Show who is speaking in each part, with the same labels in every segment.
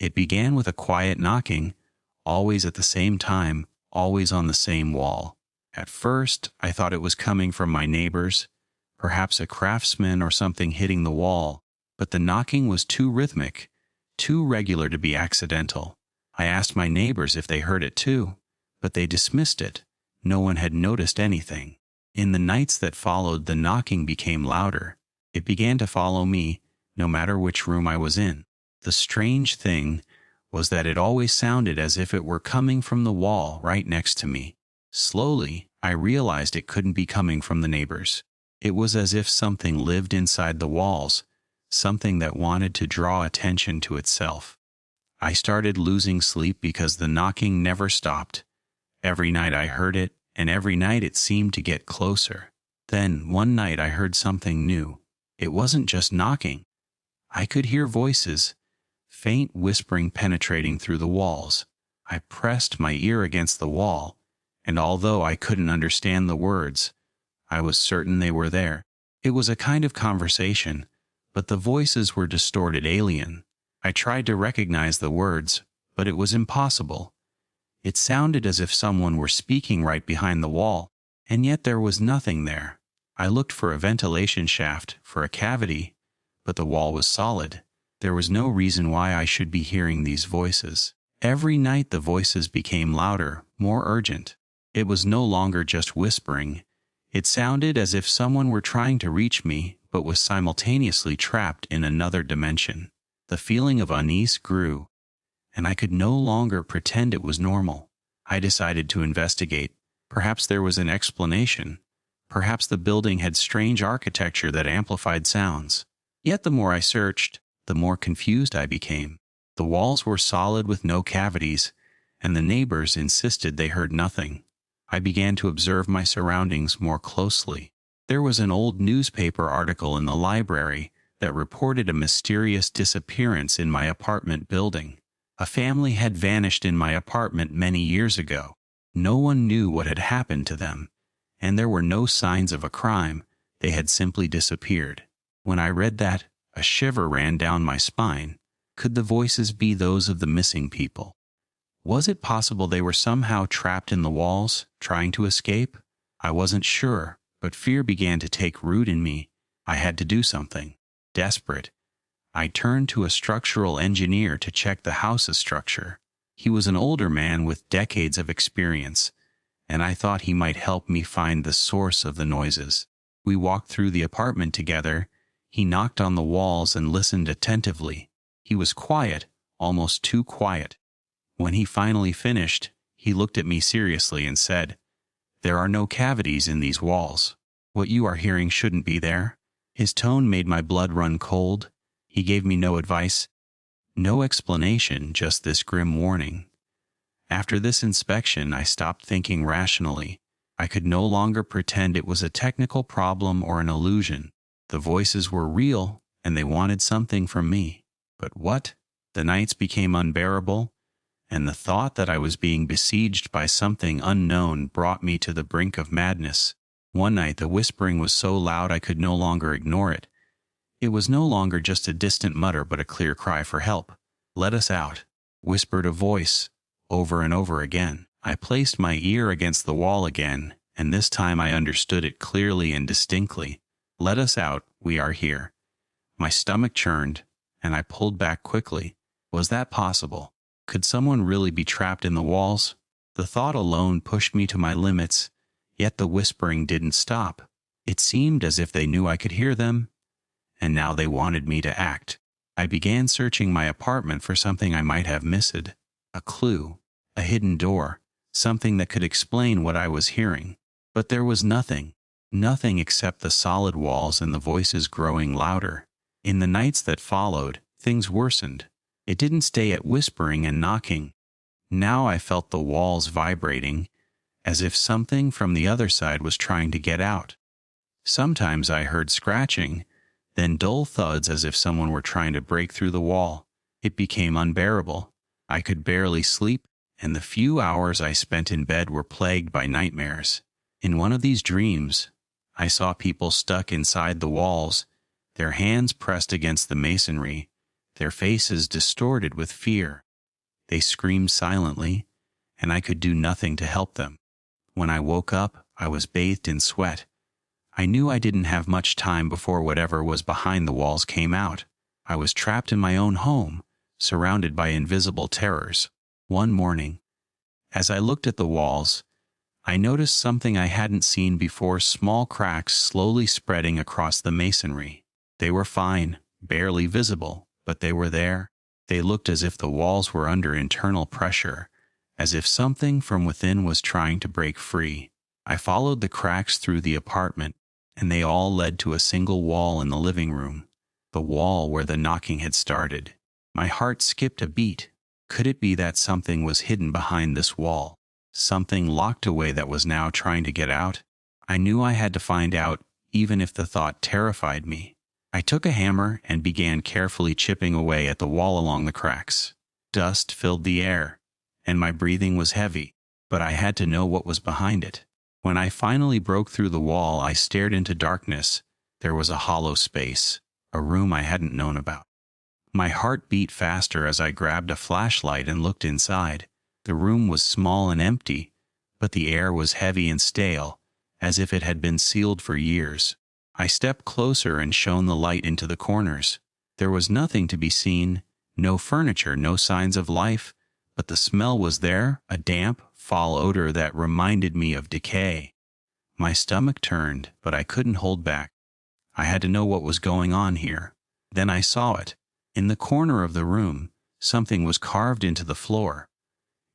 Speaker 1: It began with a quiet knocking, always at the same time, always on the same wall. At first, I thought it was coming from my neighbors, perhaps a craftsman or something hitting the wall, but the knocking was too rhythmic, too regular to be accidental. I asked my neighbors if they heard it too, but they dismissed it. No one had noticed anything. In the nights that followed, the knocking became louder. It began to follow me, no matter which room I was in. The strange thing was that it always sounded as if it were coming from the wall right next to me. Slowly, I realized it couldn't be coming from the neighbors. It was as if something lived inside the walls, something that wanted to draw attention to itself. I started losing sleep because the knocking never stopped. Every night I heard it, and every night it seemed to get closer. Then, one night I heard something new. It wasn't just knocking. I could hear voices, faint whispering penetrating through the walls. I pressed my ear against the wall, and although I couldn't understand the words, I was certain they were there. It was a kind of conversation, but the voices were distorted, alien. I tried to recognize the words, but it was impossible. It sounded as if someone were speaking right behind the wall, and yet there was nothing there. I looked for a ventilation shaft, for a cavity, but the wall was solid. There was no reason why I should be hearing these voices. Every night the voices became louder, more urgent. It was no longer just whispering. It sounded as if someone were trying to reach me, but was simultaneously trapped in another dimension. The feeling of unease grew, and I could no longer pretend it was normal. I decided to investigate. Perhaps there was an explanation. Perhaps the building had strange architecture that amplified sounds. Yet the more I searched, the more confused I became. The walls were solid with no cavities, and the neighbors insisted they heard nothing. I began to observe my surroundings more closely. There was an old newspaper article in the library that reported a mysterious disappearance in my apartment building. A family had vanished in my apartment many years ago. No one knew what had happened to them, and there were no signs of a crime. They had simply disappeared. When I read that, a shiver ran down my spine. Could the voices be those of the missing people? Was it possible they were somehow trapped in the walls, trying to escape? I wasn't sure, but fear began to take root in me. I had to do something. Desperate, I turned to a structural engineer to check the house's structure. He was an older man with decades of experience, and I thought he might help me find the source of the noises. We walked through the apartment together. He knocked on the walls and listened attentively. He was quiet, almost too quiet. When he finally finished, he looked at me seriously and said, "There are no cavities in these walls. What you are hearing shouldn't be there." His tone made my blood run cold. He gave me no advice, no explanation, just this grim warning. After this inspection, I stopped thinking rationally. I could no longer pretend it was a technical problem or an illusion. The voices were real, and they wanted something from me. But what? The nights became unbearable, and the thought that I was being besieged by something unknown brought me to the brink of madness. One night the whispering was so loud I could no longer ignore it. It was no longer just a distant mutter but a clear cry for help. "Let us out," whispered a voice, over and over again. I placed my ear against the wall again, and this time I understood it clearly and distinctly. "Let us out, we are here." My stomach churned, and I pulled back quickly. Was that possible? Could someone really be trapped in the walls? The thought alone pushed me to my limits, yet the whispering didn't stop. It seemed as if they knew I could hear them, and now they wanted me to act. I began searching my apartment for something I might have missed. A clue, a hidden door, something that could explain what I was hearing. But there was nothing. Nothing except the solid walls and the voices growing louder. In the nights that followed, things worsened. It didn't stay at whispering and knocking. Now I felt the walls vibrating, as if something from the other side was trying to get out. Sometimes I heard scratching, then dull thuds as if someone were trying to break through the wall. It became unbearable. I could barely sleep, and the few hours I spent in bed were plagued by nightmares. In one of these dreams, I saw people stuck inside the walls, their hands pressed against the masonry, their faces distorted with fear. They screamed silently, and I could do nothing to help them. When I woke up, I was bathed in sweat. I knew I didn't have much time before whatever was behind the walls came out. I was trapped in my own home, surrounded by invisible terrors. One morning, as I looked at the walls, I noticed something I hadn't seen before: small cracks slowly spreading across the masonry. They were fine, barely visible, but they were there. They looked as if the walls were under internal pressure, as if something from within was trying to break free. I followed the cracks through the apartment, and they all led to a single wall in the living room, the wall where the knocking had started. My heart skipped a beat. Could it be that something was hidden behind this wall? Something locked away that was now trying to get out? I knew I had to find out, even if the thought terrified me. I took a hammer and began carefully chipping away at the wall along the cracks. Dust filled the air, and my breathing was heavy, but I had to know what was behind it. When I finally broke through the wall, I stared into darkness. There was a hollow space, a room I hadn't known about. My heart beat faster as I grabbed a flashlight and looked inside. The room was small and empty, but the air was heavy and stale, as if it had been sealed for years. I stepped closer and shone the light into the corners. There was nothing to be seen, no furniture, no signs of life, but the smell was there, a damp, foul odor that reminded me of decay. My stomach turned, but I couldn't hold back. I had to know what was going on here. Then I saw it. In the corner of the room, something was carved into the floor.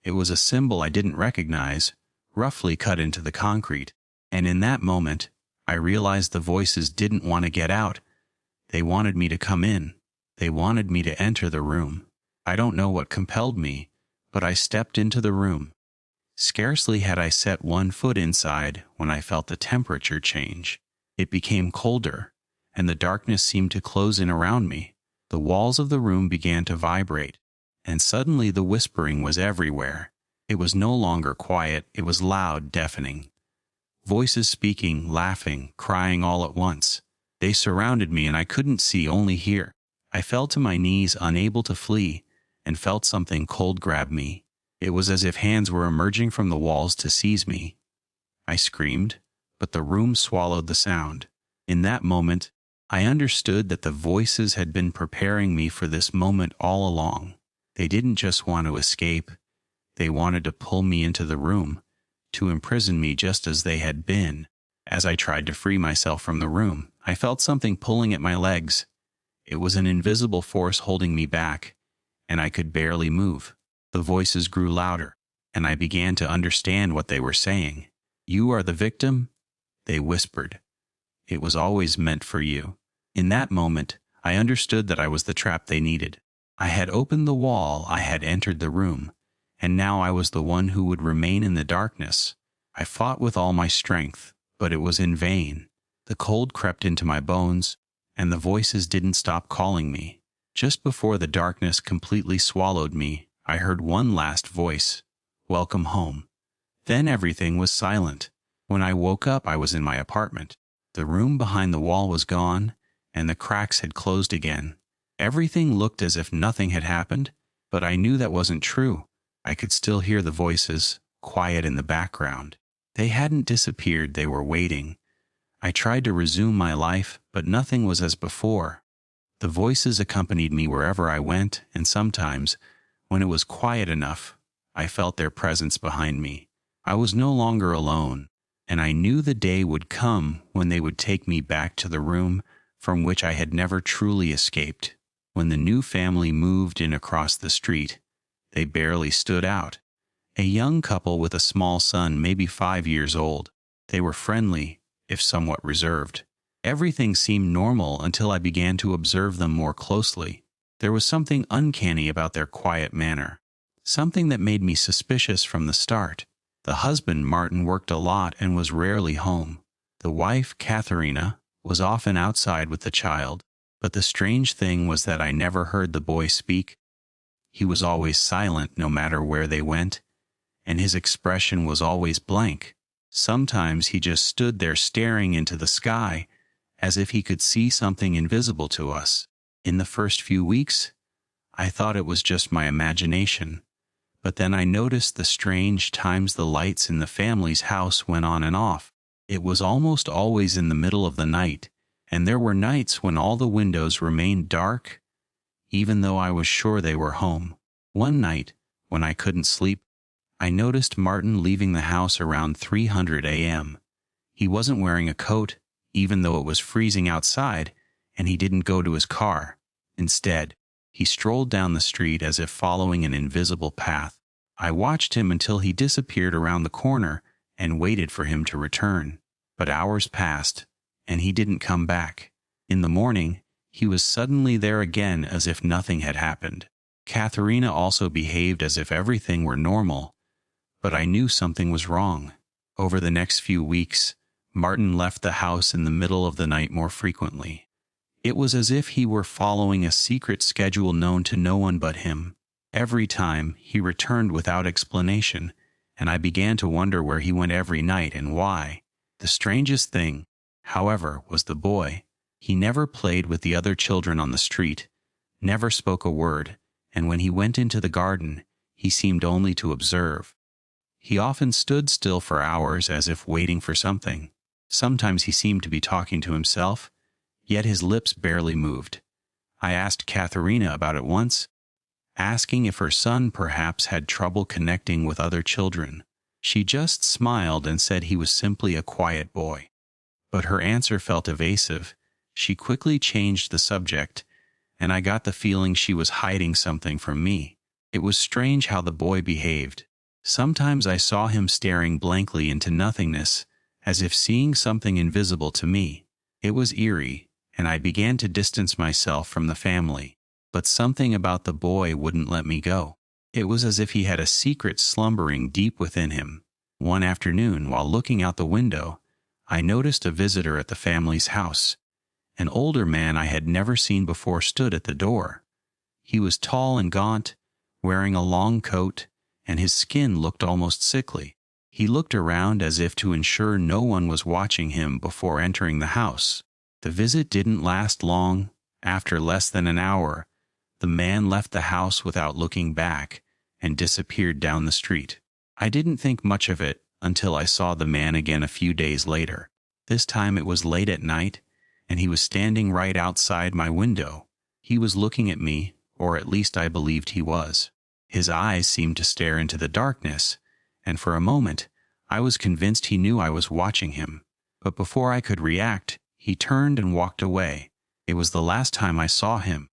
Speaker 1: It was a symbol I didn't recognize, roughly cut into the concrete. And in that moment, I realized the voices didn't want to get out. They wanted me to come in. They wanted me to enter the room. I don't know what compelled me, but I stepped into the room. Scarcely had I set one foot inside when I felt the temperature change. It became colder, and the darkness seemed to close in around me. The walls of the room began to vibrate, and suddenly the whispering was everywhere. It was no longer quiet, it was loud, deafening. Voices speaking, laughing, crying all at once. They surrounded me and I couldn't see, only hear. I fell to my knees, unable to flee, and felt something cold grab me. It was as if hands were emerging from the walls to seize me. I screamed, but the room swallowed the sound. In that moment, I understood that the voices had been preparing me for this moment all along. They didn't just want to escape. They wanted to pull me into the room, to imprison me just as they had been. As I tried to free myself from the room, I felt something pulling at my legs. It was an invisible force holding me back, and I could barely move. The voices grew louder, and I began to understand what they were saying. "You are the victim," they whispered. "It was always meant for you." In that moment, I understood that I was the trap they needed. I had opened the wall, I had entered the room, and now I was the one who would remain in the darkness. I fought with all my strength, but it was in vain. The cold crept into my bones, and the voices didn't stop calling me. Just before the darkness completely swallowed me, I heard one last voice: "Welcome home." Then everything was silent. When I woke up, I was in my apartment. The room behind the wall was gone, and the cracks had closed again. Everything looked as if nothing had happened, but I knew that wasn't true. I could still hear the voices, quiet in the background. They hadn't disappeared, they were waiting. I tried to resume my life, but nothing was as before. The voices accompanied me wherever I went, and sometimes, when it was quiet enough, I felt their presence behind me. I was no longer alone, and I knew the day would come when they would take me back to the room from which I had never truly escaped. When the new family moved in across the street, they barely stood out. A young couple with a small son, maybe 5 years old. They were friendly, if somewhat reserved. Everything seemed normal until I began to observe them more closely. There was something uncanny about their quiet manner, something that made me suspicious from the start. The husband, Martin, worked a lot and was rarely home. The wife, Katharina, was often outside with the child, but the strange thing was that I never heard the boy speak. He was always silent no matter where they went, and his expression was always blank. Sometimes he just stood there staring into the sky, as if he could see something invisible to us. In the first few weeks, I thought it was just my imagination, but then I noticed the strange times the lights in the family's house went on and off. It was almost always in the middle of the night, and there were nights when all the windows remained dark, even though I was sure they were home. One night, when I couldn't sleep, I noticed Martin leaving the house around 3:00 a.m. He wasn't wearing a coat, even though it was freezing outside, and he didn't go to his car. Instead, he strolled down the street as if following an invisible path. I watched him until he disappeared around the corner and waited for him to return. But hours passed, and he didn't come back. In the morning, he was suddenly there again as if nothing had happened. Katharina also behaved as if everything were normal, but I knew something was wrong. Over the next few weeks, Martin left the house in the middle of the night more frequently. It was as if he were following a secret schedule known to no one but him. Every time, he returned without explanation, and I began to wonder where he went every night and why. The strangest thing, however, was the boy. He never played with the other children on the street, never spoke a word, and when he went into the garden, he seemed only to observe. He often stood still for hours as if waiting for something. Sometimes he seemed to be talking to himself, yet his lips barely moved. I asked Katharina about it once, asking if her son perhaps had trouble connecting with other children. She just smiled and said he was simply a quiet boy. But her answer felt evasive. She quickly changed the subject, and I got the feeling she was hiding something from me. It was strange how the boy behaved. Sometimes I saw him staring blankly into nothingness, as if seeing something invisible to me. It was eerie, and I began to distance myself from the family. But something about the boy wouldn't let me go. It was as if he had a secret slumbering deep within him. One afternoon, while looking out the window, I noticed a visitor at the family's house. An older man I had never seen before stood at the door. He was tall and gaunt, wearing a long coat, and his skin looked almost sickly. He looked around as if to ensure no one was watching him before entering the house. The visit didn't last long. After less than an hour, the man left the house without looking back and disappeared down the street. I didn't think much of it until I saw the man again a few days later. This time it was late at night, and he was standing right outside my window. He was looking at me, or at least I believed he was. His eyes seemed to stare into the darkness, and for a moment, I was convinced he knew I was watching him. But before I could react, he turned and walked away. It was the last time I saw him,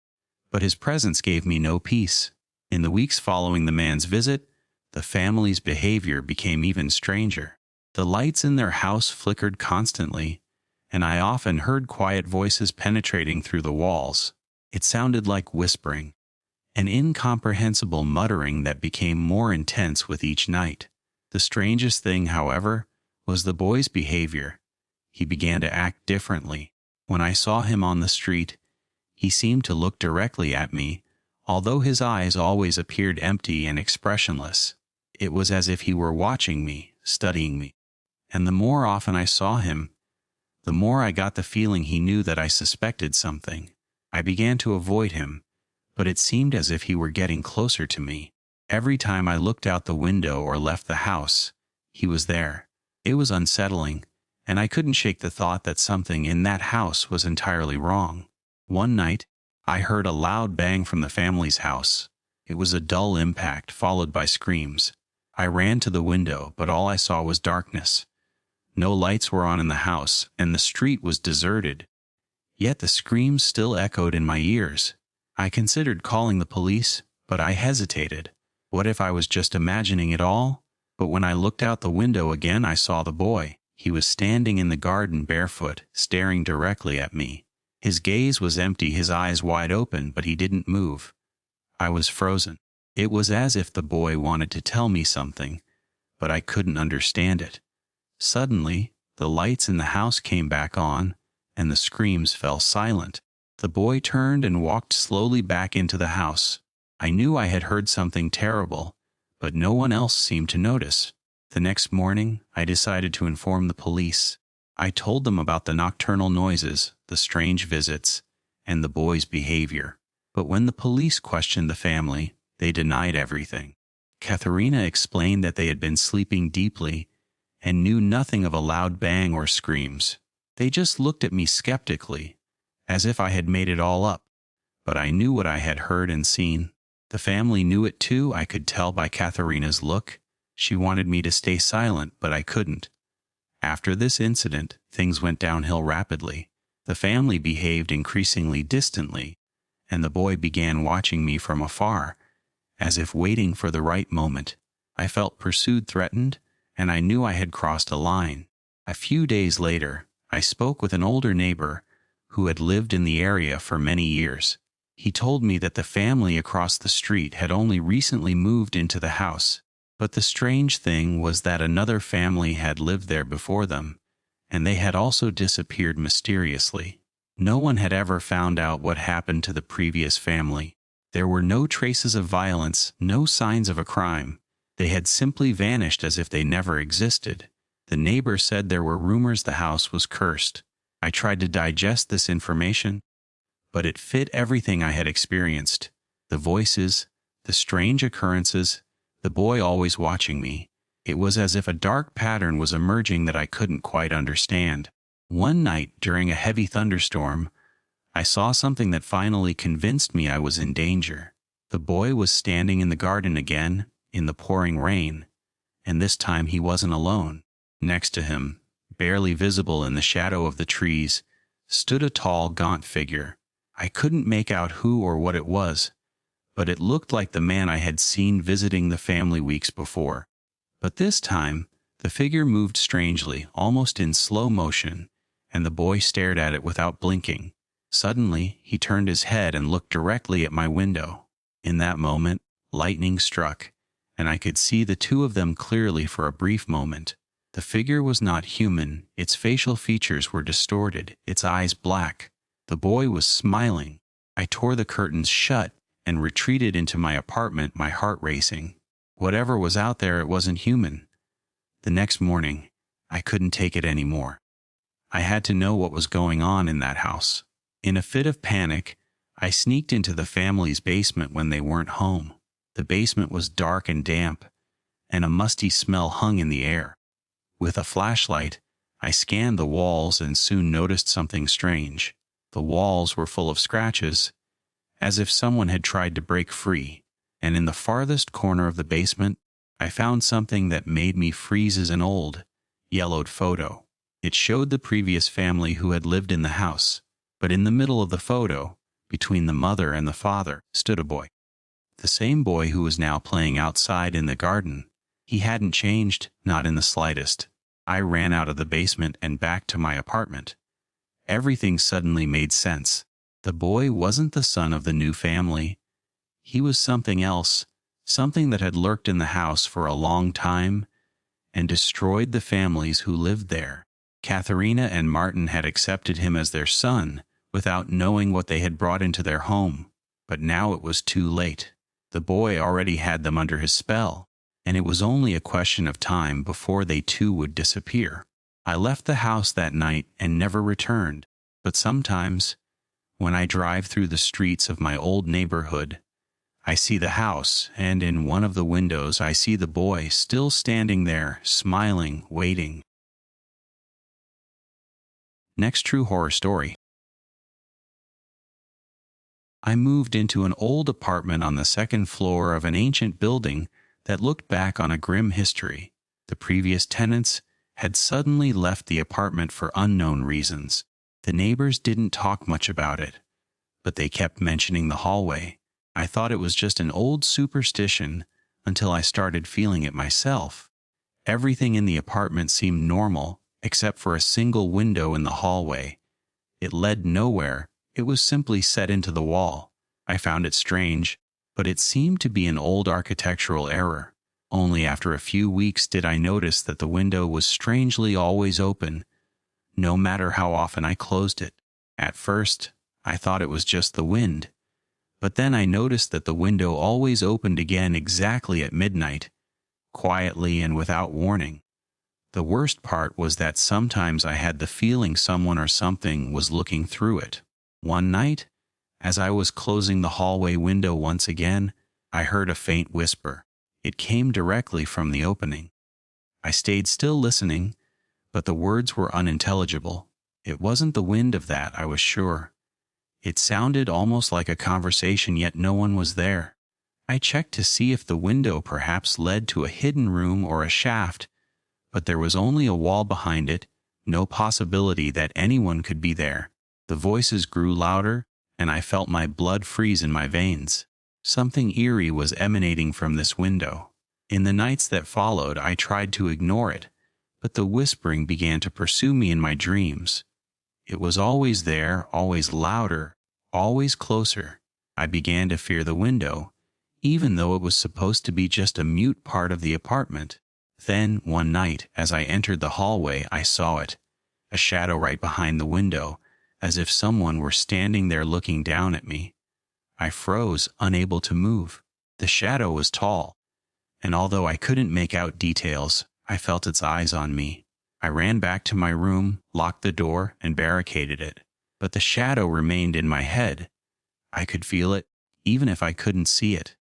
Speaker 1: but his presence gave me no peace. In the weeks following the man's visit, the family's behavior became even stranger. The lights in their house flickered constantly, and I often heard quiet voices penetrating through the walls. It sounded like whispering, an incomprehensible muttering that became more intense with each night. The strangest thing, however, was the boy's behavior. He began to act differently. When I saw him on the street, he seemed to look directly at me, although his eyes always appeared empty and expressionless. It was as if he were watching me, studying me. And the more often I saw him, the more I got the feeling he knew that I suspected something. I began to avoid him, but it seemed as if he were getting closer to me. Every time I looked out the window or left the house, he was there. It was unsettling, and I couldn't shake the thought that something in that house was entirely wrong. One night, I heard a loud bang from the family's house. It was a dull impact, followed by screams. I ran to the window, but all I saw was darkness. No lights were on in the house, and the street was deserted. Yet the screams still echoed in my ears. I considered calling the police, but I hesitated. What if I was just imagining it all? But when I looked out the window again, I saw the boy. He was standing in the garden barefoot, staring directly at me. His gaze was empty, his eyes wide open, but he didn't move. I was frozen. It was as if the boy wanted to tell me something, but I couldn't understand it. Suddenly, the lights in the house came back on, and the screams fell silent. The boy turned and walked slowly back into the house. I knew I had heard something terrible, but no one else seemed to notice. The next morning, I decided to inform the police. I told them about the nocturnal noises, the strange visits, and the boy's behavior. But when the police questioned the family, they denied everything. Katharina explained that they had been sleeping deeply and knew nothing of a loud bang or screams. They just looked at me skeptically, as if I had made it all up. But I knew what I had heard and seen. The family knew it too, I could tell by Katharina's look. She wanted me to stay silent, but I couldn't. After this incident, things went downhill rapidly. The family behaved increasingly distantly, and the boy began watching me from afar, as if waiting for the right moment. I felt pursued, threatened, and I knew I had crossed a line. A few days later, I spoke with an older neighbor who had lived in the area for many years. He told me that the family across the street had only recently moved into the house, but the strange thing was that another family had lived there before them, and they had also disappeared mysteriously. No one had ever found out what happened to the previous family. There were no traces of violence, no signs of a crime. They had simply vanished as if they never existed. The neighbor said there were rumors the house was cursed. I tried to digest this information, but it fit everything I had experienced. The voices, the strange occurrences, the boy always watching me. It was as if a dark pattern was emerging that I couldn't quite understand. One night, during a heavy thunderstorm, I saw something that finally convinced me I was in danger. The boy was standing in the garden again, in the pouring rain, and this time he wasn't alone. Next to him, barely visible in the shadow of the trees, stood a tall, gaunt figure. I couldn't make out who or what it was, but it looked like the man I had seen visiting the family weeks before. But this time, the figure moved strangely, almost in slow motion, and the boy stared at it without blinking. Suddenly, he turned his head and looked directly at my window. In that moment, lightning struck, and I could see the two of them clearly for a brief moment. The figure was not human, its facial features were distorted, its eyes black. The boy was smiling. I tore the curtains shut and retreated into my apartment, my heart racing. Whatever was out there, it wasn't human. The next morning, I couldn't take it anymore. I had to know what was going on in that house. In a fit of panic, I sneaked into the family's basement when they weren't home. The basement was dark and damp, and a musty smell hung in the air. With a flashlight, I scanned the walls and soon noticed something strange. The walls were full of scratches, as if someone had tried to break free, and in the farthest corner of the basement, I found something that made me freeze as an old, yellowed photo. It showed the previous family who had lived in the house, but in the middle of the photo, between the mother and the father, stood a boy. The same boy who was now playing outside in the garden. He hadn't changed, not in the slightest. I ran out of the basement and back to my apartment. Everything suddenly made sense. The boy wasn't the son of the new family. He was something else, something that had lurked in the house for a long time and destroyed the families who lived there. Katharina and Martin had accepted him as their son without knowing what they had brought into their home. But now it was too late. The boy already had them under his spell, and it was only a question of time before they too would disappear. I left the house that night and never returned, but sometimes, when I drive through the streets of my old neighborhood, I see the house, and in one of the windows I see the boy still standing there, smiling, waiting. Next true horror story. I moved into an old apartment on the second floor of an ancient building that looked back on a grim history. The previous tenants had suddenly left the apartment for unknown reasons. The neighbors didn't talk much about it, but they kept mentioning the hallway. I thought it was just an old superstition until I started feeling it myself. Everything in the apartment seemed normal, except for a single window in the hallway. It led nowhere. It was simply set into the wall. I found it strange, but it seemed to be an old architectural error. Only after a few weeks did I notice that the window was strangely always open, no matter how often I closed it. At first, I thought it was just the wind, but then I noticed that the window always opened again exactly at midnight, quietly and without warning. The worst part was that sometimes I had the feeling someone or something was looking through it. One night, As I was closing the hallway window once again, I heard a faint whisper. It came directly from the opening. I stayed still listening, but the words were unintelligible. It wasn't the wind of that, I was sure. It sounded almost like a conversation, yet no one was there. I checked to see if the window perhaps led to a hidden room or a shaft, but there was only a wall behind it, no possibility that anyone could be there. The voices grew louder, and I felt my blood freeze in my veins. Something eerie was emanating from this window. In the nights that followed, I tried to ignore it, but the whispering began to pursue me in my dreams. It was always there, always louder, always closer. I began to fear the window, even though it was supposed to be just a mute part of the apartment. Then, one night, as I entered the hallway, I saw it, a shadow right behind the window, as if someone were standing there looking down at me. I froze, unable to move. The shadow was tall, and although I couldn't make out details, I felt its eyes on me. I ran back to my room, locked the door, and barricaded it. But the shadow remained in my head. I could feel it, even if I couldn't see it.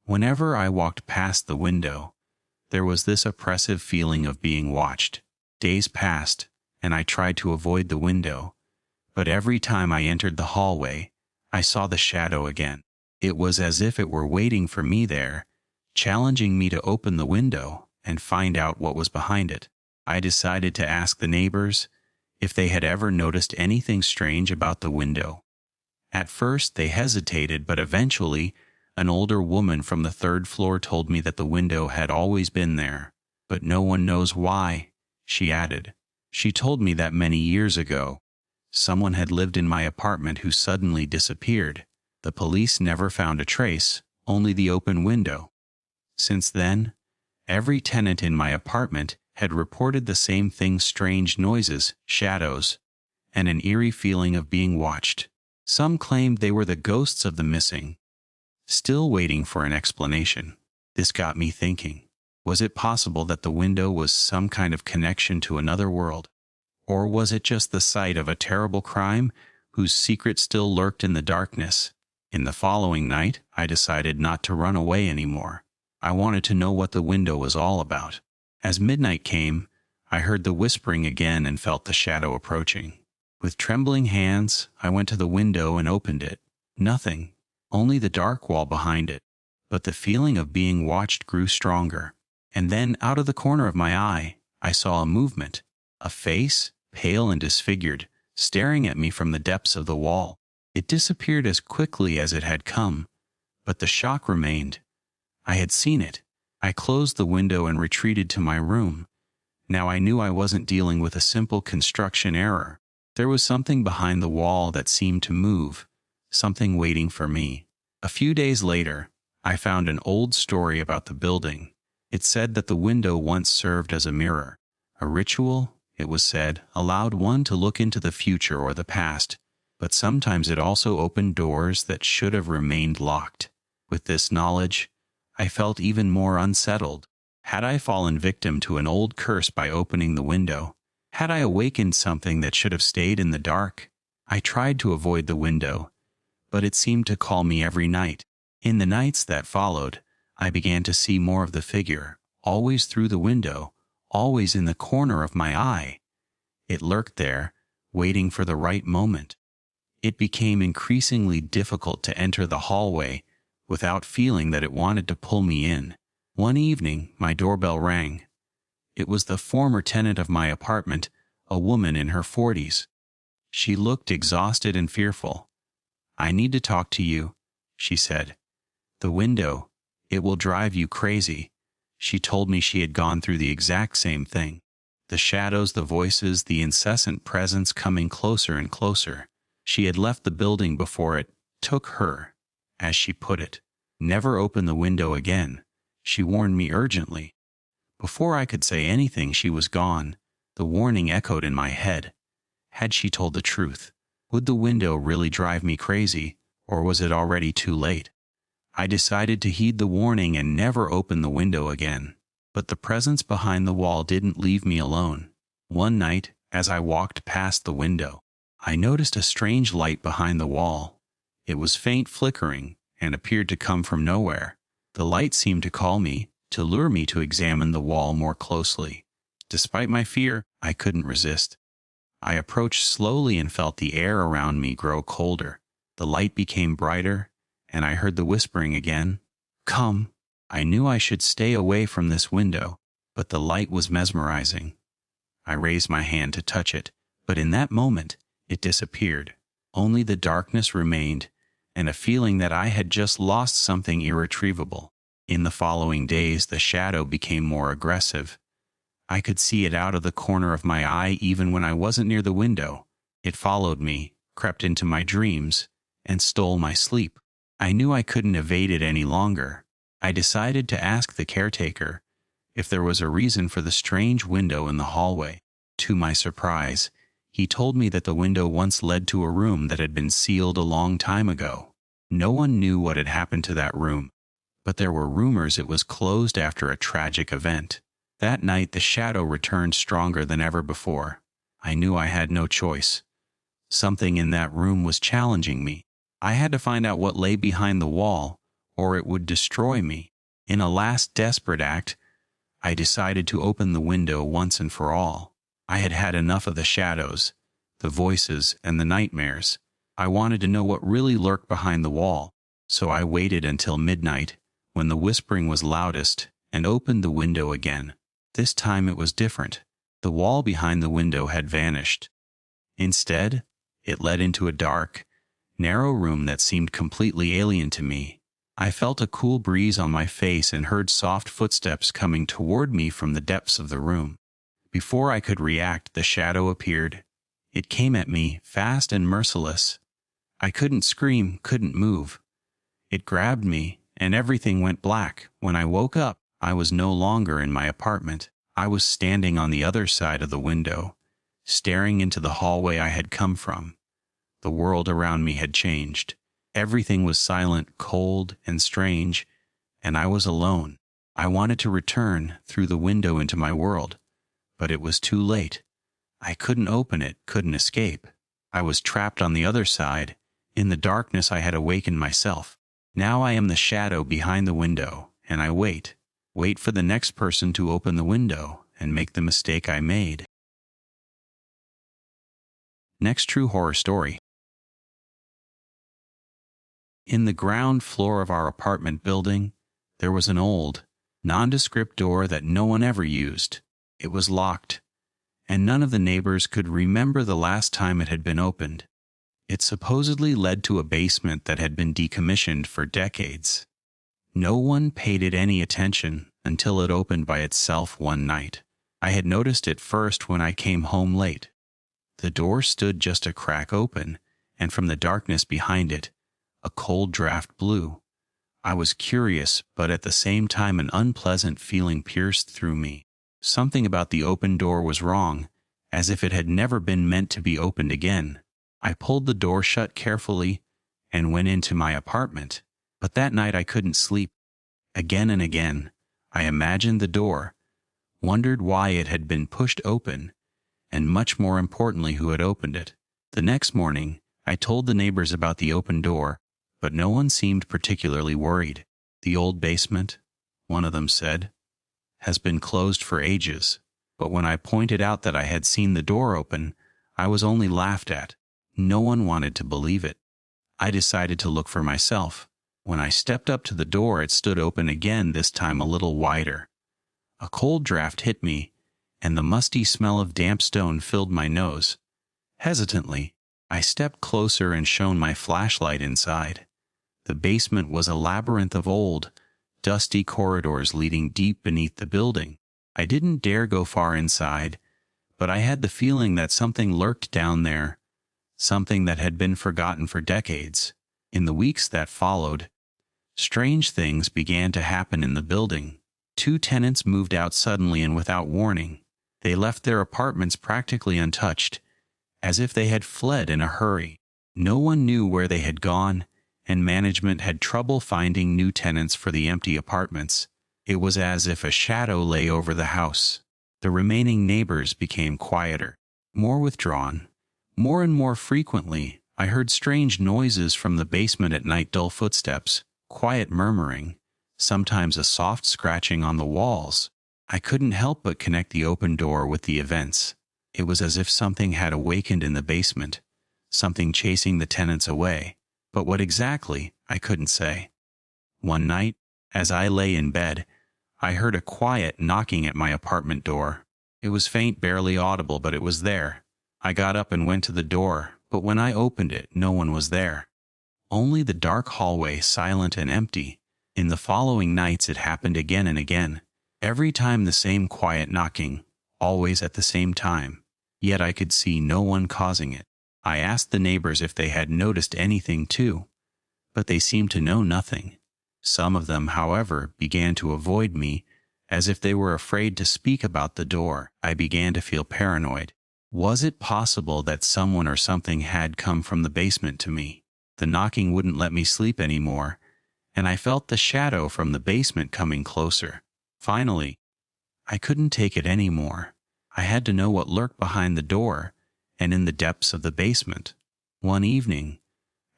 Speaker 1: Whenever I walked past the window, there was this oppressive feeling of being watched. Days passed, and I tried to avoid the window, but every time I entered the hallway, I saw the shadow again. It was as if it were waiting for me there, challenging me to open the window and find out what was behind it. I decided to ask the neighbors if they had ever noticed anything strange about the window. At first they hesitated, but eventually an older woman from the third floor told me that the window had always been there. But no one knows why, she added. She told me that many years ago, someone had lived in my apartment who suddenly disappeared. The police never found a trace, only the open window. Since then, every tenant in my apartment had reported the same thing: strange noises, shadows, and an eerie feeling of being watched. Some claimed they were the ghosts of the missing, still waiting for an explanation. This got me thinking. Was it possible that the window was some kind of connection to another world? Or was it just the site of a terrible crime whose secret still lurked in the darkness? In the following night, I decided not to run away anymore. I wanted to know what the window was all about. As midnight came, I heard the whispering again and felt the shadow approaching. With trembling hands, I went to the window and opened it. Nothing, only the dark wall behind it. But the feeling of being watched grew stronger. And then, out of the corner of my eye, I saw a movement. A face, pale and disfigured, staring at me from the depths of the wall. It disappeared as quickly as it had come, but the shock remained. I had seen it. I closed the window and retreated to my room. Now I knew I wasn't dealing with a simple construction error. There was something behind the wall that seemed to move, something waiting for me. A few days later, I found an old story about the building. It said that the window once served as a mirror. A ritual, it was said, allowed one to look into the future or the past, but sometimes it also opened doors that should have remained locked. With this knowledge, I felt even more unsettled. Had I fallen victim to an old curse by opening the window? Had I awakened something that should have stayed in the dark? I tried to avoid the window, but it seemed to call me every night. In the nights that followed, I began to see more of the figure, always through the window, always in the corner of my eye. It lurked there, waiting for the right moment. It became increasingly difficult to enter the hallway without feeling that it wanted to pull me in. One evening, my doorbell rang. It was the former tenant of my apartment, a woman in her 40s. She looked exhausted and fearful. "I need to talk to you," she said. "The window, it will drive you crazy." She told me she had gone through the exact same thing. The shadows, the voices, the incessant presence coming closer and closer. She had left the building before it took her, as she put it. Never open the window again, she warned me urgently. Before I could say anything, she was gone. The warning echoed in my head. Had she told the truth? Would the window really drive me crazy, or was it already too late? I decided to heed the warning and never open the window again. But the presence behind the wall didn't leave me alone. One night, as I walked past the window, I noticed a strange light behind the wall. It was faint flickering and appeared to come from nowhere. The light seemed to call me, to lure me to examine the wall more closely. Despite my fear, I couldn't resist. I approached slowly and felt the air around me grow colder. The light became brighter, and I heard the whispering again. Come. I knew I should stay away from this window, but the light was mesmerizing. I raised my hand to touch it, but in that moment, it disappeared. Only the darkness remained, and a feeling that I had just lost something irretrievable. In the following days, the shadow became more aggressive. I could see it out of the corner of my eye even when I wasn't near the window. It followed me, crept into my dreams, and stole my sleep. I knew I couldn't evade it any longer. I decided to ask the caretaker if there was a reason for the strange window in the hallway. To my surprise, he told me that the window once led to a room that had been sealed a long time ago. No one knew what had happened to that room, but there were rumors it was closed after a tragic event. That night, the shadow returned stronger than ever before. I knew I had no choice. Something in that room was challenging me. I had to find out what lay behind the wall, or it would destroy me. In a last desperate act, I decided to open the window once and for all. I had had enough of the shadows, the voices, and the nightmares. I wanted to know what really lurked behind the wall, so I waited until midnight, when the whispering was loudest, and opened the window again. This time it was different. The wall behind the window had vanished. Instead, it led into a dark, narrow room that seemed completely alien to me. I felt a cool breeze on my face and heard soft footsteps coming toward me from the depths of the room. Before I could react, the shadow appeared. It came at me, fast and merciless. I couldn't scream, couldn't move. It grabbed me, and everything went black. When I woke up, I was no longer in my apartment. I was standing on the other side of the window, staring into the hallway I had come from. The world around me had changed. Everything was silent, cold, and strange, and I was alone. I wanted to return through the window into my world, but it was too late. I couldn't open it, couldn't escape. I was trapped on the other side. In the darkness, I had awakened myself. Now I am the shadow behind the window, and I wait for the next person to open the window and make the mistake I made. Next true horror story. In the ground floor of our apartment building, there was an old, nondescript door that no one ever used. It was locked, and none of the neighbors could remember the last time it had been opened. It supposedly led to a basement that had been decommissioned for decades. No one paid it any attention until it opened by itself one night. I had noticed it first when I came home late. The door stood just a crack open, and from the darkness behind it, a cold draft blew. I was curious, but at the same time an unpleasant feeling pierced through me. Something about the open door was wrong, as if it had never been meant to be opened again. I pulled the door shut carefully and went into my apartment, but that night I couldn't sleep. Again and again, I imagined the door, wondered why it had been pushed open, and much more importantly, who had opened it. The next morning, I told the neighbors about the open door, but no one seemed particularly worried. The old basement, one of them said, has been closed for ages. But when I pointed out that I had seen the door open, I was only laughed at. No one wanted to believe it. I decided to look for myself. When I stepped up to the door, it stood open again, this time a little wider. A cold draft hit me, and the musty smell of damp stone filled my nose. Hesitantly, I stepped closer and shone my flashlight inside. The basement was a labyrinth of old, dusty corridors leading deep beneath the building. I didn't dare go far inside, but I had the feeling that something lurked down there, something that had been forgotten for decades. In the weeks that followed, strange things began to happen in the building. 2 tenants moved out suddenly and without warning. They left their apartments practically untouched, as if they had fled in a hurry. No one knew where they had gone, and management had trouble finding new tenants for the empty apartments. It was as if a shadow lay over the house. The remaining neighbors became quieter, more withdrawn. More and more frequently, I heard strange noises from the basement at night, dull footsteps, quiet murmuring, sometimes a soft scratching on the walls. I couldn't help but connect the open door with the events. It was as if something had awakened in the basement, something chasing the tenants away, but what exactly, I couldn't say. One night, as I lay in bed, I heard a quiet knocking at my apartment door. It was faint, barely audible, but it was there. I got up and went to the door, but when I opened it, no one was there. Only the dark hallway, silent and empty. In the following nights it happened again and again. Every time the same quiet knocking, always at the same time. Yet I could see no one causing it. I asked the neighbors if they had noticed anything too, but they seemed to know nothing. Some of them, however, began to avoid me, as if they were afraid to speak about the door. I began to feel paranoid. Was it possible that someone or something had come from the basement to me? The knocking wouldn't let me sleep anymore, and I felt the shadow from the basement coming closer. Finally, I couldn't take it anymore. I had to know what lurked behind the door and in the depths of the basement. One evening,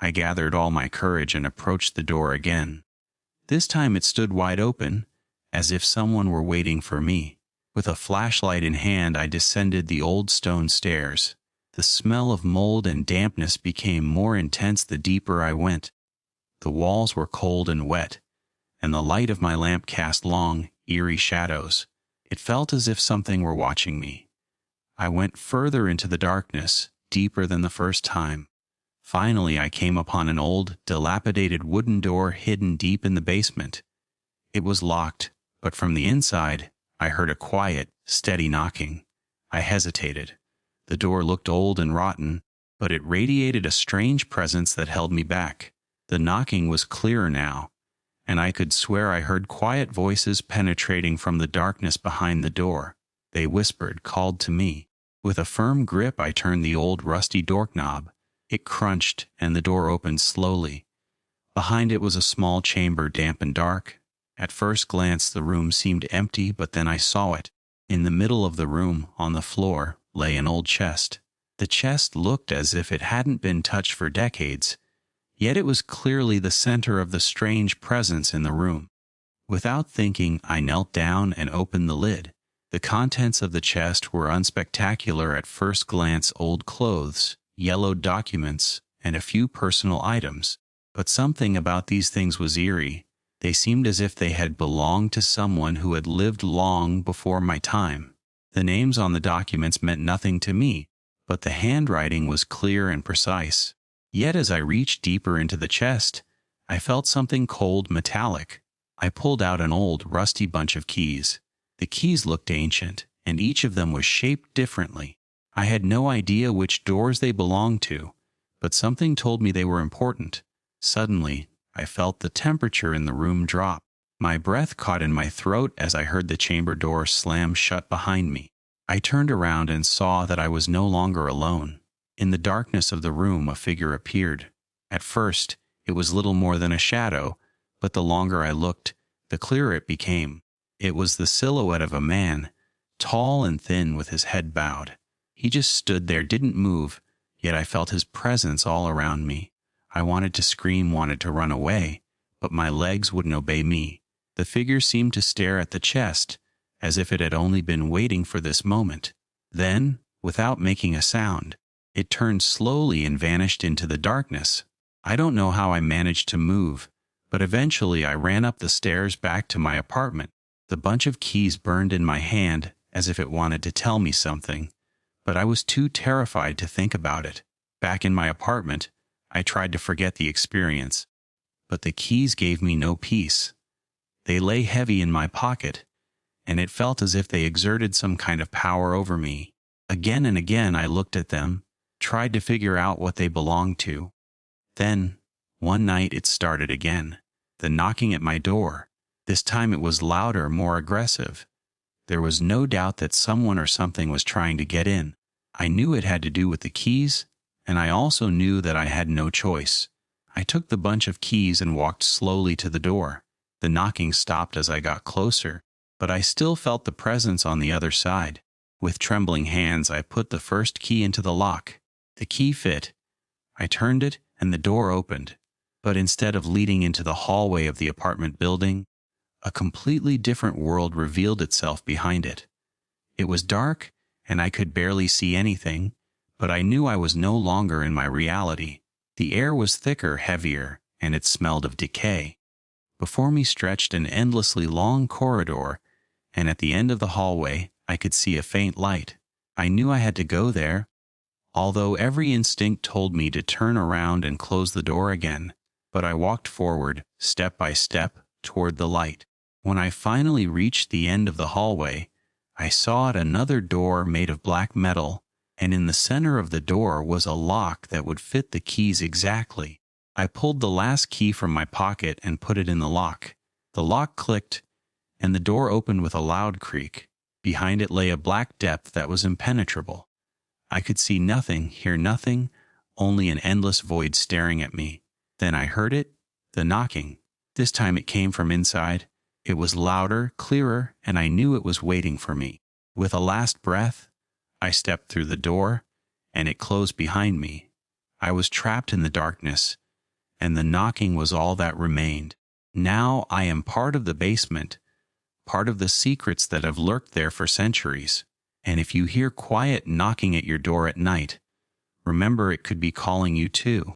Speaker 1: I gathered all my courage and approached the door again. This time it stood wide open, as if someone were waiting for me. With a flashlight in hand, I descended the old stone stairs. The smell of mold and dampness became more intense the deeper I went. The walls were cold and wet, and the light of my lamp cast long, eerie shadows. It felt as if something were watching me. I went further into the darkness, deeper than the first time. Finally, I came upon an old, dilapidated wooden door hidden deep in the basement. It was locked, but from the inside, I heard a quiet, steady knocking. I hesitated. The door looked old and rotten, but it radiated a strange presence that held me back. The knocking was clearer now, and I could swear I heard quiet voices penetrating from the darkness behind the door. They whispered, called to me. With a firm grip, I turned the old rusty doorknob. It crunched, and the door opened slowly. Behind it was a small chamber, damp and dark. At first glance, the room seemed empty, but then I saw it. In the middle of the room, on the floor, lay an old chest. The chest looked as if it hadn't been touched for decades, yet it was clearly the center of the strange presence in the room. Without thinking, I knelt down and opened the lid. The contents of the chest were unspectacular at first glance: old clothes, yellowed documents, and a few personal items. But something about these things was eerie. They seemed as if they had belonged to someone who had lived long before my time. The names on the documents meant nothing to me, but the handwriting was clear and precise. Yet as I reached deeper into the chest, I felt something cold, metallic. I pulled out an old, rusty bunch of keys. The keys looked ancient, and each of them was shaped differently. I had no idea which doors they belonged to, but something told me they were important. Suddenly, I felt the temperature in the room drop. My breath caught in my throat as I heard the chamber door slam shut behind me. I turned around and saw that I was no longer alone. In the darkness of the room, a figure appeared. At first, it was little more than a shadow, but the longer I looked, the clearer it became. It was the silhouette of a man, tall and thin with his head bowed. He just stood there, didn't move, yet I felt his presence all around me. I wanted to scream, wanted to run away, but my legs wouldn't obey me. The figure seemed to stare at the chest, as if it had only been waiting for this moment. Then, without making a sound, it turned slowly and vanished into the darkness. I don't know how I managed to move, but eventually I ran up the stairs back to my apartment. The bunch of keys burned in my hand as if it wanted to tell me something, but I was too terrified to think about it. Back in my apartment, I tried to forget the experience, but the keys gave me no peace. They lay heavy in my pocket, and it felt as if they exerted some kind of power over me. Again and again I looked at them, tried to figure out what they belonged to. Then, one night it started again. The knocking at my door. This time it was louder, more aggressive. There was no doubt that someone or something was trying to get in. I knew it had to do with the keys, and I also knew that I had no choice. I took the bunch of keys and walked slowly to the door. The knocking stopped as I got closer, but I still felt the presence on the other side. With trembling hands, I put the first key into the lock. The key fit. I turned it, and the door opened. But instead of leading into the hallway of the apartment building, a completely different world revealed itself behind it. It was dark, and I could barely see anything, but I knew I was no longer in my reality. The air was thicker, heavier, and it smelled of decay. Before me stretched an endlessly long corridor, and at the end of the hallway, I could see a faint light. I knew I had to go there, although every instinct told me to turn around and close the door again. But I walked forward, step by step, toward the light. When I finally reached the end of the hallway, I saw another door made of black metal, and in the center of the door was a lock that would fit the keys exactly. I pulled the last key from my pocket and put it in the lock. The lock clicked, and the door opened with a loud creak. Behind it lay a black depth that was impenetrable. I could see nothing, hear nothing, only an endless void staring at me. Then I heard it, the knocking. This time it came from inside. It was louder, clearer, and I knew it was waiting for me. With a last breath, I stepped through the door, and it closed behind me. I was trapped in the darkness, and the knocking was all that remained. Now I am part of the basement, part of the secrets that have lurked there for centuries. And if you hear quiet knocking at your door at night, remember it could be calling you too.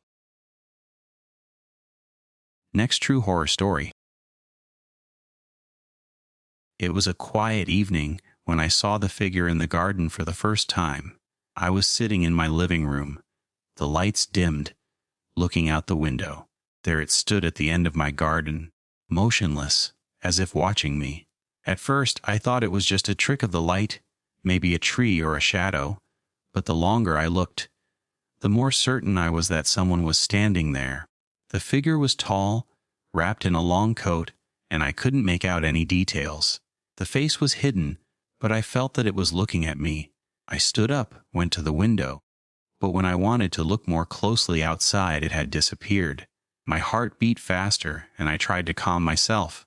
Speaker 1: Next true horror story. It was a quiet evening when I saw the figure in the garden for the first time. I was sitting in my living room, the lights dimmed, looking out the window. There it stood at the end of my garden, motionless, as if watching me. At first, I thought it was just a trick of the light, maybe a tree or a shadow, but the longer I looked, the more certain I was that someone was standing there. The figure was tall, wrapped in a long coat, and I couldn't make out any details. The face was hidden, but I felt that it was looking at me. I stood up, went to the window, but when I wanted to look more closely outside, it had disappeared. My heart beat faster, and I tried to calm myself.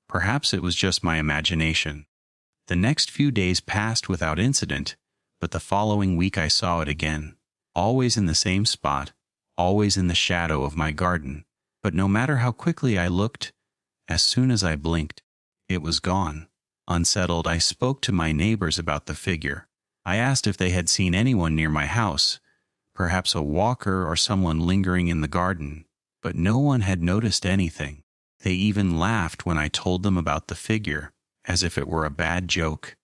Speaker 1: Perhaps it was just my imagination. The next few days passed without incident, but the following week I saw it again, always in the same spot, always in the shadow of my garden. But no matter how quickly I looked, as soon as I blinked, it was gone. Unsettled, I spoke to my neighbors about the figure. I asked if they had seen anyone near my house, perhaps a walker or someone lingering in the garden, but no one had noticed anything. They even laughed when I told them about the figure, as if it were a bad joke.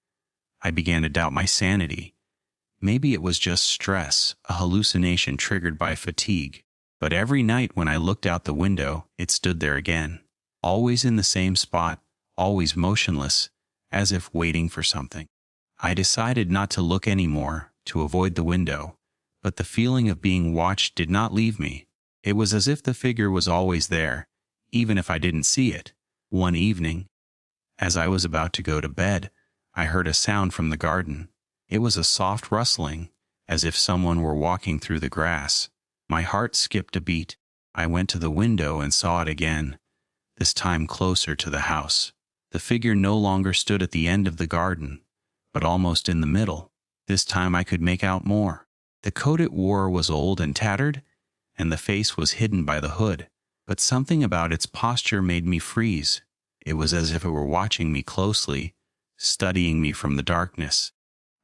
Speaker 1: I began to doubt my sanity. Maybe it was just stress, a hallucination triggered by fatigue. But every night when I looked out the window, it stood there again, always in the same spot, always motionless, as if waiting for something. I decided not to look anymore, to avoid the window, but the feeling of being watched did not leave me. It was as if the figure was always there, even if I didn't see it. One evening, as I was about to go to bed, I heard a sound from the garden. It was a soft rustling, as if someone were walking through the grass. My heart skipped a beat. I went to the window and saw it again, this time closer to the house. The figure no longer stood at the end of the garden, but almost in the middle. This time I could make out more. The coat it wore was old and tattered, and the face was hidden by the hood. But something about its posture made me freeze. It was as if it were watching me closely, studying me from the darkness.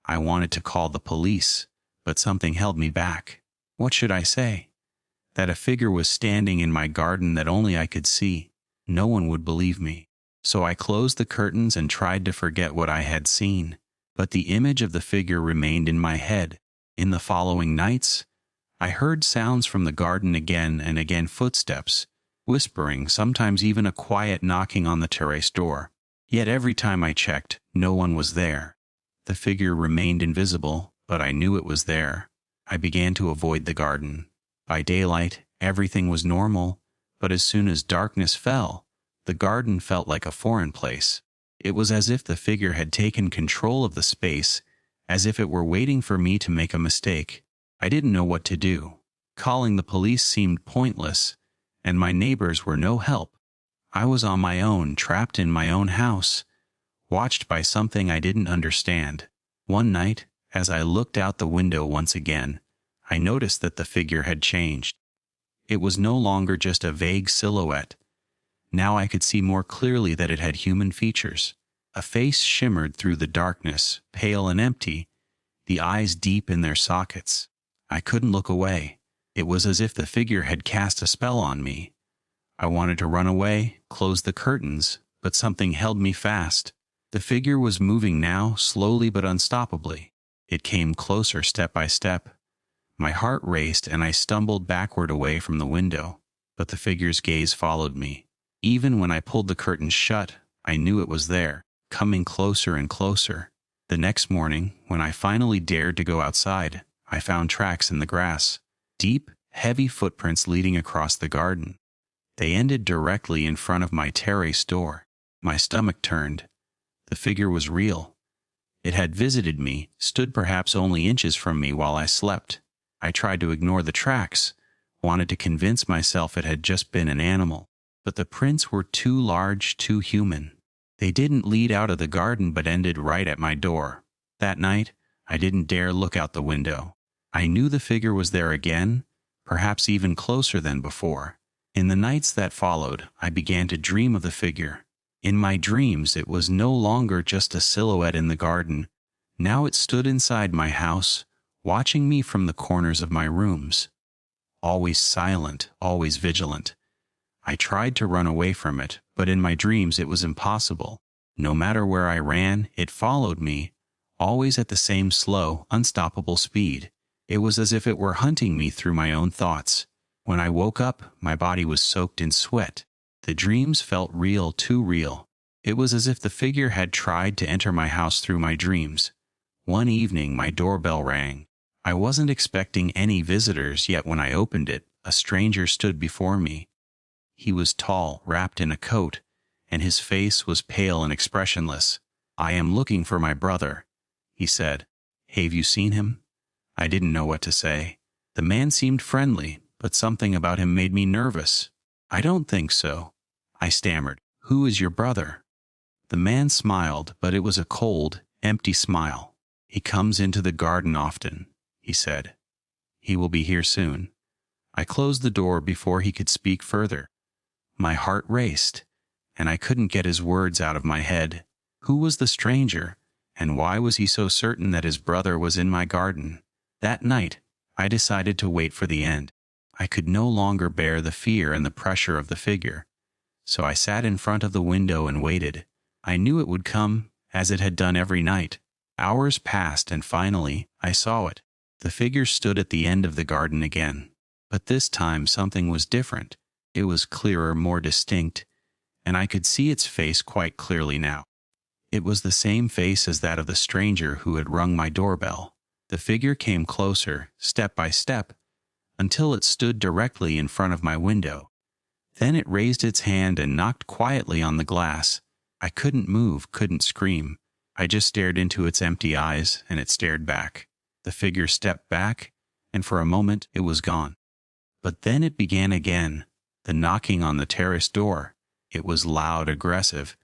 Speaker 1: I wanted to call the police, but something held me back. What should I say? That a figure was standing in my garden that only I could see. No one would believe me. So I closed the curtains and tried to forget what I had seen. But the image of the figure remained in my head. In the following nights, I heard sounds from the garden again and again, footsteps, whispering, sometimes even a quiet knocking on the terrace door. Yet every time I checked, no one was there. The figure remained invisible, but I knew it was there. I began to avoid the garden. By daylight, everything was normal, but as soon as darkness fell, the garden felt like a foreign place. It was as if the figure had taken control of the space, as if it were waiting for me to make a mistake. I didn't know what to do. Calling the police seemed pointless, and my neighbors were no help. I was on my own, trapped in my own house, watched by something I didn't understand. One night, as I looked out the window once again, I noticed that the figure had changed. It was no longer just a vague silhouette. Now I could see more clearly that it had human features. A face shimmered through the darkness, pale and empty, the eyes deep in their sockets. I couldn't look away. It was as if the figure had cast a spell on me. I wanted to run away, close the curtains, but something held me fast. The figure was moving now, slowly but unstoppably. It came closer step by step. My heart raced and I stumbled backward away from the window, but the figure's gaze followed me. Even when I pulled the curtains shut, I knew it was there, coming closer and closer. The next morning, when I finally dared to go outside, I found tracks in the grass. Deep, heavy footprints leading across the garden. They ended directly in front of my terrace door. My stomach turned. The figure was real. It had visited me, stood perhaps only inches from me while I slept. I tried to ignore the tracks, wanted to convince myself it had just been an animal. But the prints were too large, too human. They didn't lead out of the garden but ended right at my door. That night, I didn't dare look out the window. I knew the figure was there again, perhaps even closer than before. In the nights that followed, I began to dream of the figure. In my dreams, it was no longer just a silhouette in the garden. Now it stood inside my house, watching me from the corners of my rooms. Always silent, always vigilant. I tried to run away from it, but in my dreams it was impossible. No matter where I ran, it followed me, always at the same slow, unstoppable speed. It was as if it were hunting me through my own thoughts. When I woke up, my body was soaked in sweat. The dreams felt real, too real. It was as if the figure had tried to enter my house through my dreams. One evening, my doorbell rang. I wasn't expecting any visitors, yet when I opened it, a stranger stood before me. He was tall, wrapped in a coat, and his face was pale and expressionless. "I am looking for my brother," he said. "Have you seen him?" I didn't know what to say. The man seemed friendly, but something about him made me nervous. "I don't think so," I stammered. "Who is your brother?" The man smiled, but it was a cold, empty smile. "He comes into the garden often," he said. "He will be here soon." I closed the door before he could speak further. My heart raced, and I couldn't get his words out of my head. Who was the stranger, and why was he so certain that his brother was in my garden? That night, I decided to wait for the end. I could no longer bear the fear and the pressure of the figure. So I sat in front of the window and waited. I knew it would come, as it had done every night. Hours passed and finally, I saw it. The figure stood at the end of the garden again. But this time something was different. It was clearer, more distinct, and I could see its face quite clearly now. It was the same face as that of the stranger who had rung my doorbell. The figure came closer, step by step, until it stood directly in front of my window. Then it raised its hand and knocked quietly on the glass. I couldn't move, couldn't scream. I just stared into its empty eyes, and it stared back. The figure stepped back, and for a moment it was gone. But then it began again, the knocking on the terrace door. It was loud, aggressive,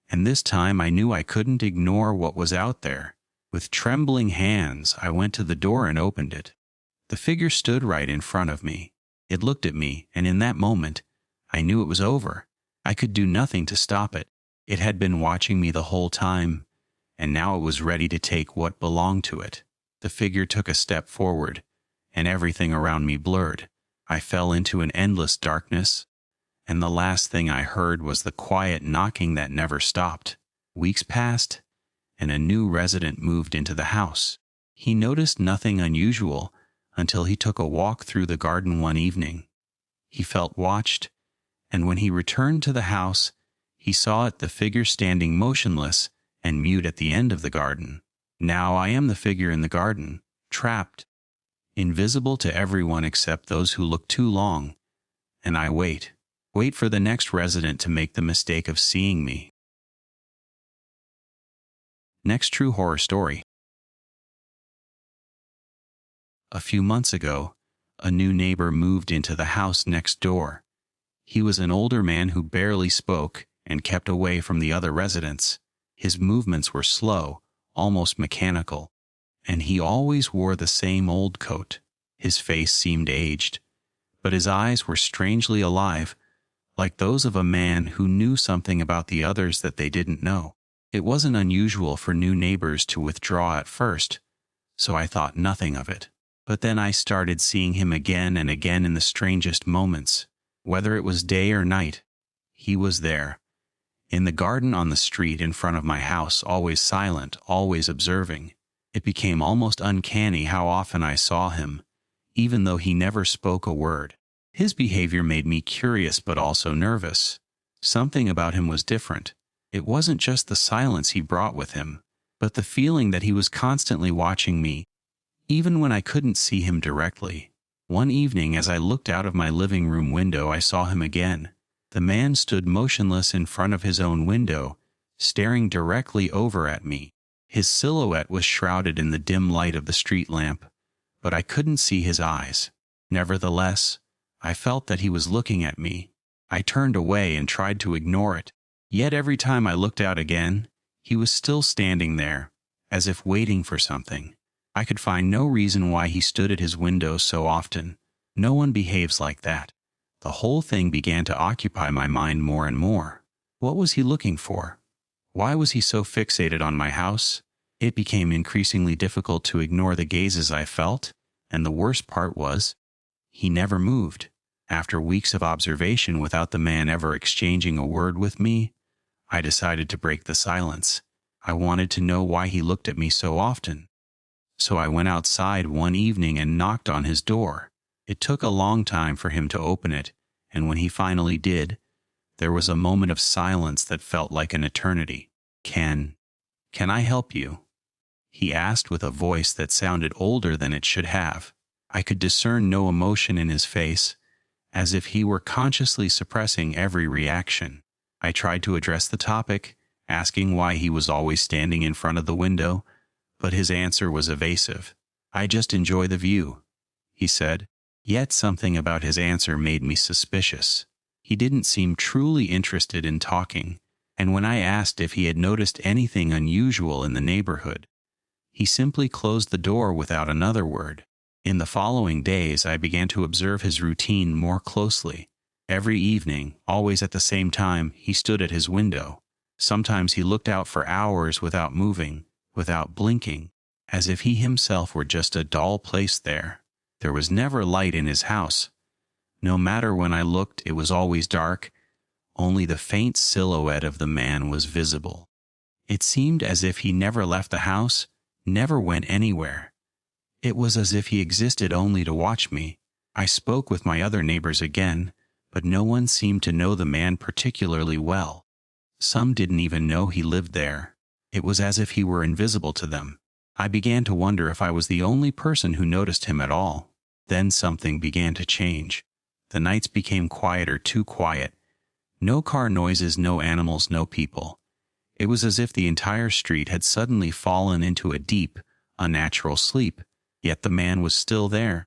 Speaker 1: and this time I knew I couldn't ignore what was out there. With trembling hands, I went to the door and opened it. The figure stood right in front of me. It looked at me, and in that moment, I knew it was over. I could do nothing to stop it. It had been watching me the whole time, and now it was ready to take what belonged to it. The figure took a step forward, and everything around me blurred. I fell into an endless darkness, and the last thing I heard was the quiet knocking that never stopped. Weeks passed, and a new resident moved into the house. He noticed nothing unusual until he took a walk through the garden one evening. He felt watched, and when he returned to the house, he saw the figure standing motionless and mute at the end of the garden. Now I am the figure in the garden, trapped, invisible to everyone except those who look too long, and I wait for the next resident to make the mistake of seeing me. Next true horror story. A few months ago, a new neighbor moved into the house next door. He was an older man who barely spoke and kept away from the other residents. His movements were slow, almost mechanical, and he always wore the same old coat. His face seemed aged, but his eyes were strangely alive, like those of a man who knew something about the others that they didn't know. It wasn't unusual for new neighbors to withdraw at first, so I thought nothing of it. But then I started seeing him again and again in the strangest moments. Whether it was day or night, he was there. In the garden on the street in front of my house, always silent, always observing. It became almost uncanny how often I saw him, even though he never spoke a word. His behavior made me curious but also nervous. Something about him was different. It wasn't just the silence he brought with him, but the feeling that he was constantly watching me, even when I couldn't see him directly. One evening, as I looked out of my living room window, I saw him again. The man stood motionless in front of his own window, staring directly over at me. His silhouette was shrouded in the dim light of the street lamp, but I couldn't see his eyes. Nevertheless, I felt that he was looking at me. I turned away and tried to ignore it. Yet every time I looked out again, he was still standing there, as if waiting for something. I could find no reason why he stood at his window so often. No one behaves like that. The whole thing began to occupy my mind more and more. What was he looking for? Why was he so fixated on my house? It became increasingly difficult to ignore the gazes I felt, and the worst part was, he never moved. After weeks of observation without the man ever exchanging a word with me, I decided to break the silence. I wanted to know why he looked at me so often. So I went outside one evening and knocked on his door. It took a long time for him to open it, and when he finally did, there was a moment of silence that felt like an eternity. Can I help you?" he asked with a voice that sounded older than it should have. I could discern no emotion in his face, as if he were consciously suppressing every reaction. I tried to address the topic, asking why he was always standing in front of the window, but his answer was evasive. "I just enjoy the view," he said. Yet something about his answer made me suspicious. He didn't seem truly interested in talking, and when I asked if he had noticed anything unusual in the neighborhood, he simply closed the door without another word. In the following days, I began to observe his routine more closely. Every evening, always at the same time, he stood at his window. Sometimes he looked out for hours without moving, without blinking, as if he himself were just a dull place there. There was never light in his house. No matter when I looked, it was always dark. Only the faint silhouette of the man was visible. It seemed as if he never left the house, never went anywhere. It was as if he existed only to watch me. I spoke with my other neighbors again, but no one seemed to know the man particularly well. Some didn't even know he lived there. It was as if he were invisible to them. I began to wonder if I was the only person who noticed him at all. Then something began to change. The nights became quieter, too quiet. No car noises, no animals, no people. It was as if the entire street had suddenly fallen into a deep, unnatural sleep, yet the man was still there,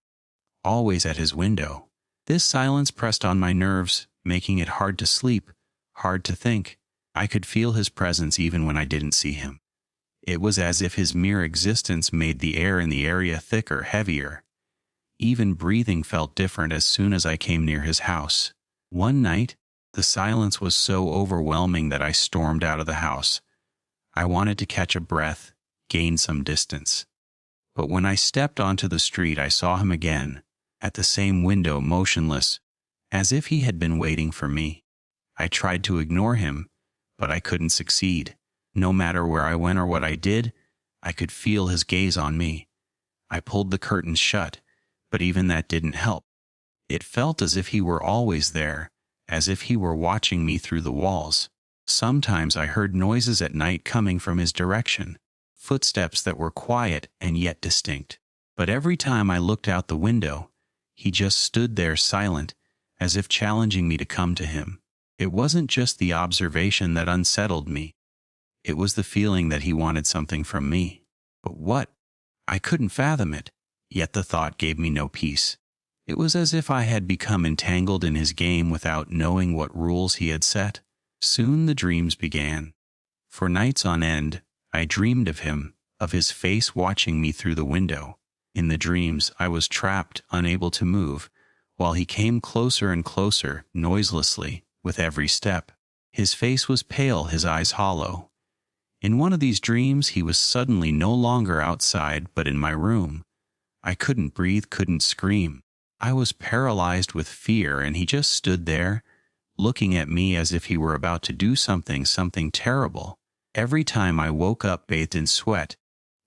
Speaker 1: always at his window. This silence pressed on my nerves, making it hard to sleep, hard to think. I could feel his presence even when I didn't see him. It was as if his mere existence made the air in the area thicker, heavier. Even breathing felt different as soon as I came near his house. One night, the silence was so overwhelming that I stormed out of the house. I wanted to catch a breath, gain some distance. But when I stepped onto the street, I saw him again, at the same window, motionless, as if he had been waiting for me. I tried to ignore him, but I couldn't succeed. No matter where I went or what I did, I could feel his gaze on me. I pulled the curtains shut, but even that didn't help. It felt as if he were always there, as if he were watching me through the walls. Sometimes I heard noises at night coming from his direction, footsteps that were quiet and yet distinct. But every time I looked out the window, he just stood there silent, as if challenging me to come to him. It wasn't just the observation that unsettled me. It was the feeling that he wanted something from me. But what? I couldn't fathom it, yet the thought gave me no peace. It was as if I had become entangled in his game without knowing what rules he had set. Soon the dreams began. For nights on end, I dreamed of him, of his face watching me through the window. In the dreams, I was trapped, unable to move, while he came closer and closer, noiselessly, with every step. His face was pale, his eyes hollow. In one of these dreams, he was suddenly no longer outside, but in my room. I couldn't breathe, couldn't scream. I was paralyzed with fear, and he just stood there, looking at me as if he were about to do something terrible. Every time I woke up bathed in sweat,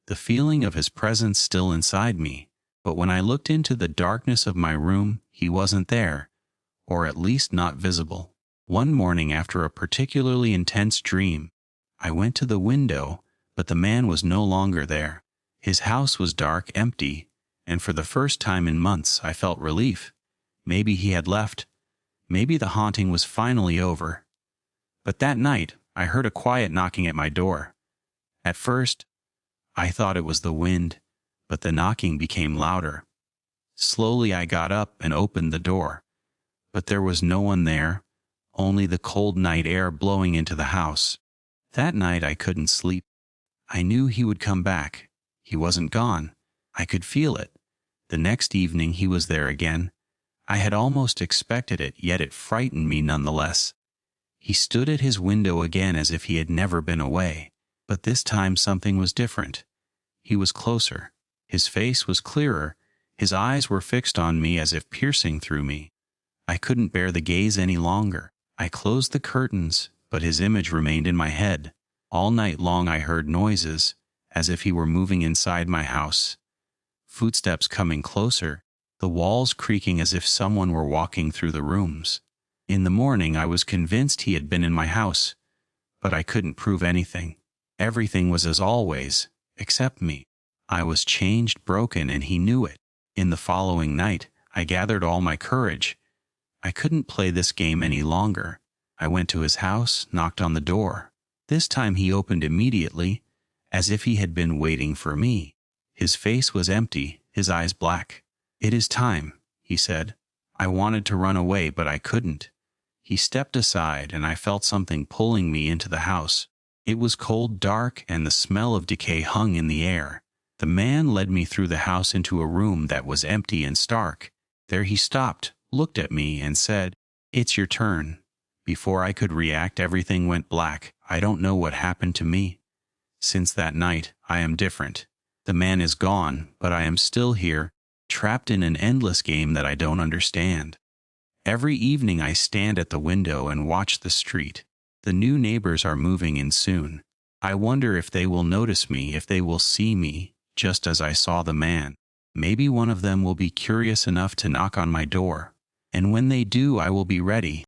Speaker 1: the feeling of his presence still inside me. But when I looked into the darkness of my room, he wasn't there, or at least not visible. One morning after a particularly intense dream, I went to the window, but the man was no longer there. His house was dark, empty, and for the first time in months I felt relief. Maybe he had left. Maybe the haunting was finally over. But that night, I heard a quiet knocking at my door. At first, I thought it was the wind, but the knocking became louder. Slowly I got up and opened the door. But there was no one there, only the cold night air blowing into the house. That night I couldn't sleep. I knew he would come back. He wasn't gone. I could feel it. The next evening he was there again. I had almost expected it, yet it frightened me nonetheless. He stood at his window again as if he had never been away. But this time something was different. He was closer. His face was clearer. His eyes were fixed on me as if piercing through me. I couldn't bear the gaze any longer. I closed the curtains, but his image remained in my head. All night long I heard noises, as if he were moving inside my house. Footsteps coming closer, the walls creaking as if someone were walking through the rooms. In the morning I was convinced he had been in my house, but I couldn't prove anything. Everything was as always, except me. I was changed, broken, and he knew it. In the following night, I gathered all my courage. I couldn't play this game any longer. I went to his house, knocked on the door. This time he opened immediately, as if he had been waiting for me. His face was empty, his eyes black. "It is time," he said. I wanted to run away, but I couldn't. He stepped aside, and I felt something pulling me into the house. It was cold, dark, and the smell of decay hung in the air. The man led me through the house into a room that was empty and stark. There he stopped, looked at me, and said, "It's your turn." Before I could react, everything went black. I don't know what happened to me. Since that night, I am different. The man is gone, but I am still here, trapped in an endless game that I don't understand. Every evening I stand at the window and watch the street. The new neighbors are moving in soon. I wonder if they will notice me, if they will see me, just as I saw the man. Maybe one of them will be curious enough to knock on my door. And when they do, I will be ready.